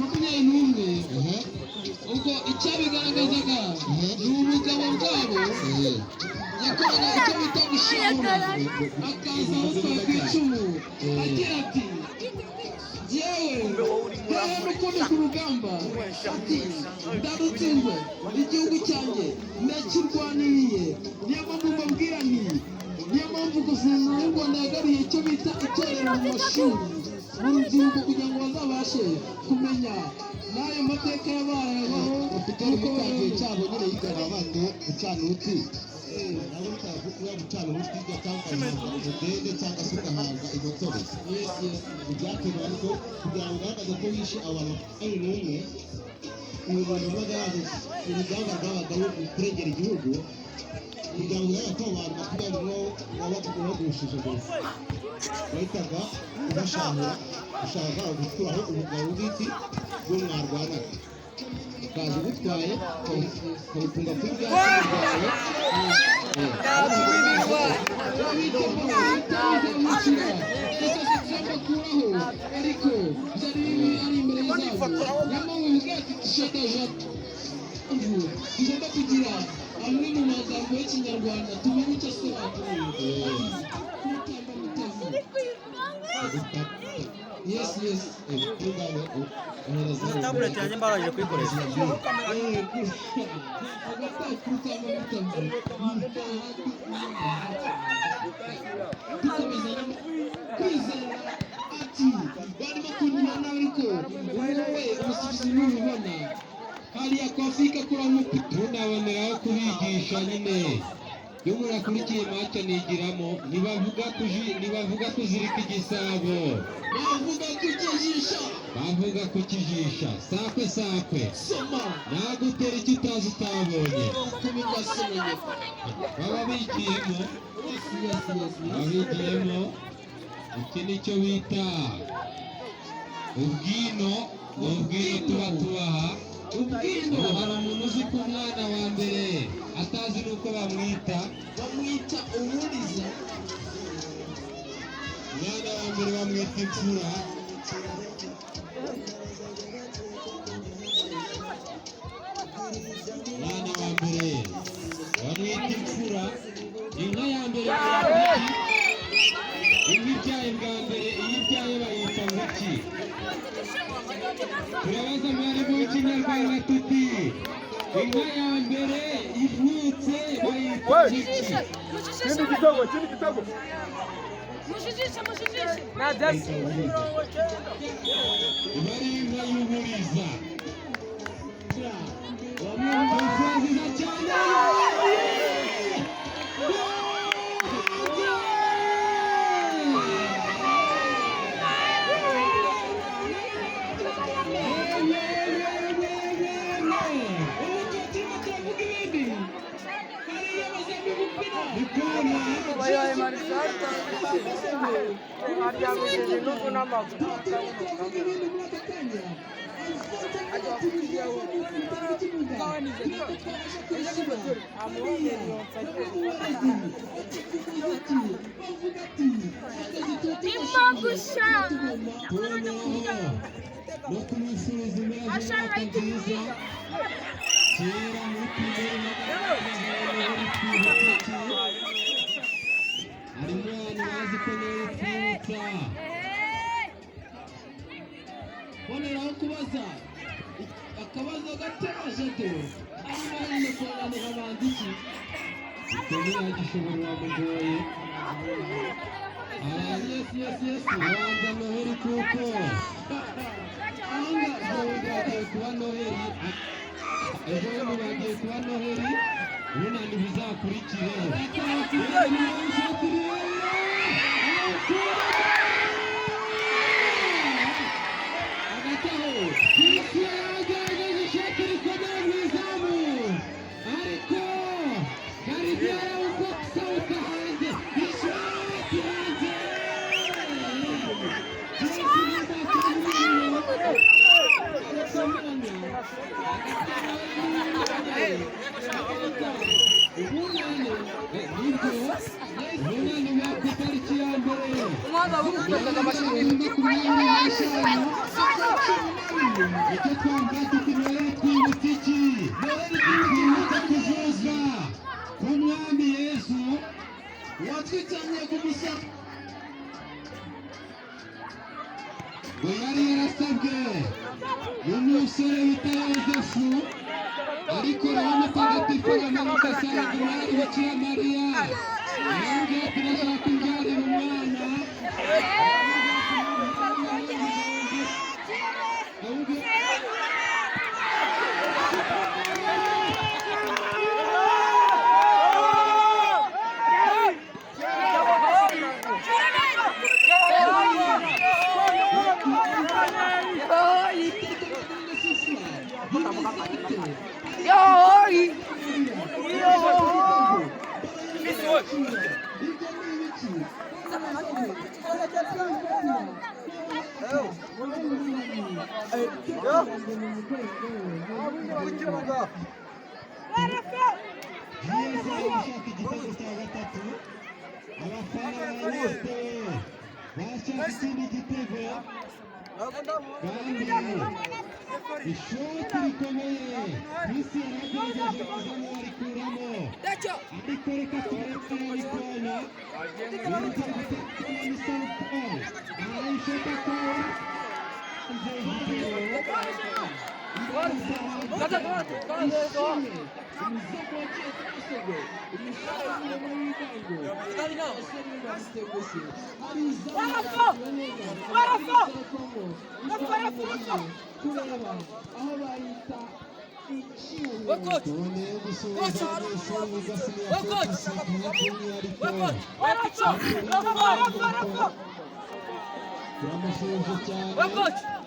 makumyabiri ubwo icyabigaragazaga ni umugabo bwabo yakoraga icyo bita gushahura akaza abatwaye ku icumu agira ati yewe n'ukundi ku rugamba ati ndarutsinzwe igihugu cyanjye ndakirwaniriye niyo mpamvu mbabwira nti niyo mpamvu guverinoma y'u Rwanda yagariye icyo bita itorero mu mashuri mu rubyiruko kugira ngo bazabashe kumenya n'ayo mateka yabayeho ufite n'umutangiye cyabo nyine yigana abantu gucana uti nabo utavuga gucana uti cyangwa udende cyangwa se ugahanga imotore ibyatewe ariko kugira ngo ugaragaze ko wishe abantu ari n'umwe uyu muntu wabaga yaje urugamba rwabagaho kurengera igihugu kugira ngo ugaragaze ko abantu kugira ngo wabaga ubagushije gusa bahitaga ubashahura ushaka gukuraho umugabo w'igiti bw'umwarwanaga ukaza ugutwaye ukawutunga kuri bya byawe ariko byari ari imbere y'izabo nyamara ubwira ati shadajato tugomba kugira amwe mu magambo y'ikinyarwanda tumenye icyo asobanura. Yes. Tablet yanjye mbaraje kuyikoresha. hariya kwa Afurika kuramo tunaboneraho kubigisha nyine iyo umuntu akurikiye make nigiramo ntibavuga kuzirika igisabo bavuga kukijisha sakwe nagutera icyo utazi utabonye baba bigiyemo iki nicyo bita ubwino tuba tubaha hari umuntu uzi ko umwana wa mbere atazi nuko bamwita umuriza. Umwana wa mbere bamwita imfura. Umwana wa mbere bamwita imfura. Inka ya mbere inka ibyaye bwa mbere iyo ibyaye bayita nguki. Turabaza mwari mu kinyarwanda tuti inka ya mbere ivutse bayita nguki. Kindi gitego. Mushijishe. Nadasi. Bari inka y'uburiza. Wamwumva cyane. Boneraho kubaza akabazo gataje to arimo hano kwandana abandiki Tony agishobora wamugoye yes wanda noheri kuko anga bagiye kuba noheri ejo bagiye kuba noheri ubunani bizakurikiraho icyo twumva tukinere twibutse iki twibuka kuzuza k'umwami Yesu watwitaniye ku musaraba ngo yari yarasabwe n'umusore wita Yozefu ariko roho mutagatifu amanuka asanga umwari bikira Mariya aramubwira ati ndashaka kubyarira umwana ishoti rikomeye Kristo yaragejeje kuzamo arikuramo ariko reka tureke arikona yumva gutekana n'isoko arayishota kwa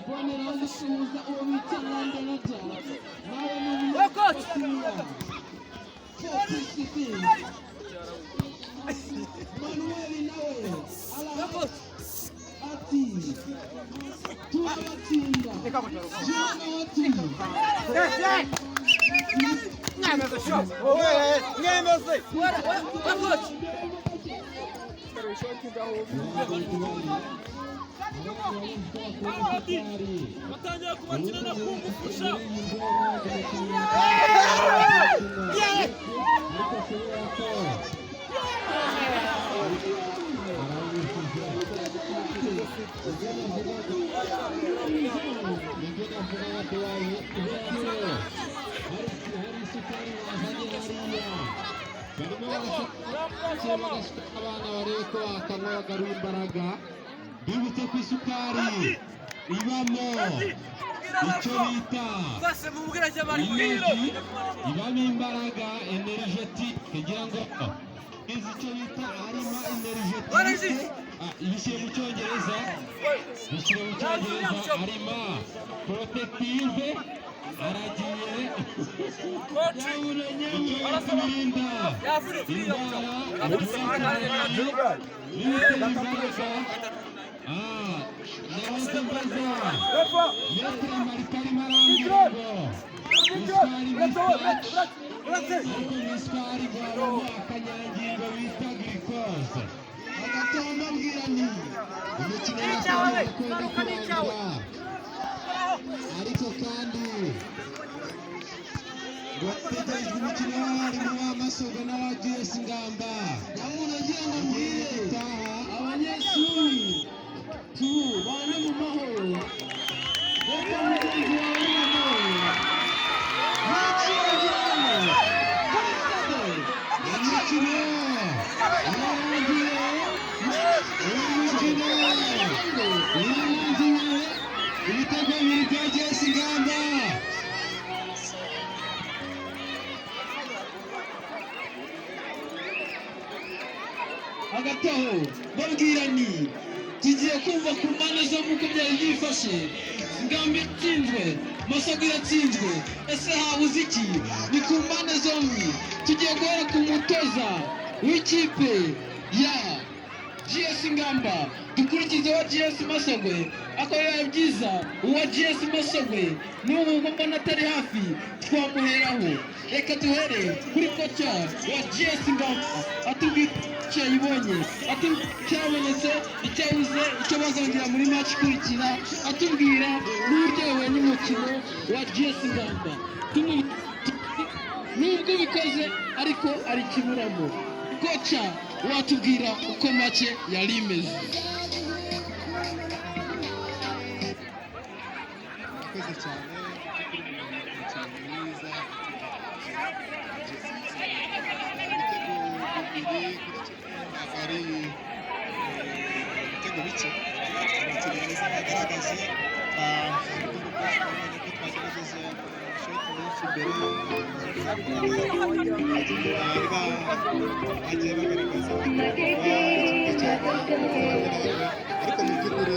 bonera gusuhuza uwo bita Ngamba na byara nawe n'ubu Manuel nawe ati tubatsinda batangiye kubakina na kumufusha abana bareko akanwa garu imbaraga bibutse ku isukari ibamo icyo bita ibamo imbaraga energetic kugira ngo izi icyo bita harimo energetic ibishyire mu cyongereza harimo protective aragiye kubirinda akanyangingo bita Ikoze agatomba mbwirani umukino w'abantu kwenda kurangira ariko kandi ngo hategerejwe umukino w'abarimu ba Masogwe n'aba Ngamba nyamuna ngira ngo mbwire abanyeshuri tubane mu mahoro reka mugenzi wawe n'amahoro ibitego bibiri bya Ngamba hagati aho babwirani tugiye kumva ku mpande zombi uko byari byifashe Ngamba itsinzwe Masogwe iratsinzwe ese habuze iki ni ku mpande zombi tugiye guhera ku mutoza w'ikipe ya GS Ngamba dukurikize wa GS Masogwe ako yabyiza uwa GS Masogwe n'ubu mbona atari hafi twamuheraho. Reka duhere kuri kocha wa GS Ngamba atubwira icyo yibonye, cyabonetse, icyabuze, icyo bazongera muri match ikurikira, atubwira n'uryohewe n'umukino wa GS Ngamba. Nubwo bikoze ariko ari kiburamo. Kocha watubwira uko make yari imeze. Ikoze cyane kuri umukino mwiza ibitego bibiri ibitego bike abakinnyi beza bagaragaje twagaragaje shoti nyinshi imbere bagiye bagaragaza ariko mu by'ukuri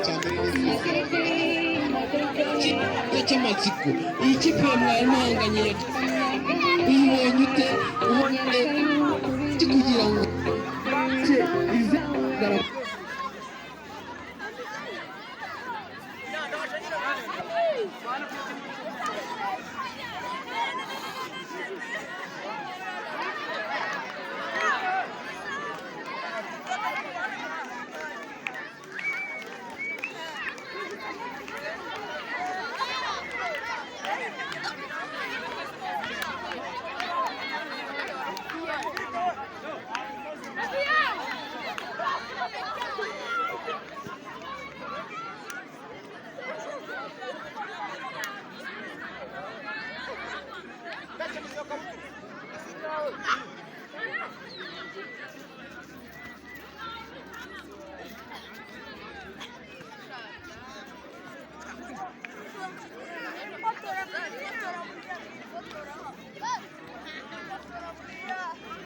cyane cy'amatsiko iyi kipe mwari muhanganye uyibonye ute ubonye kugira ngo izagaragara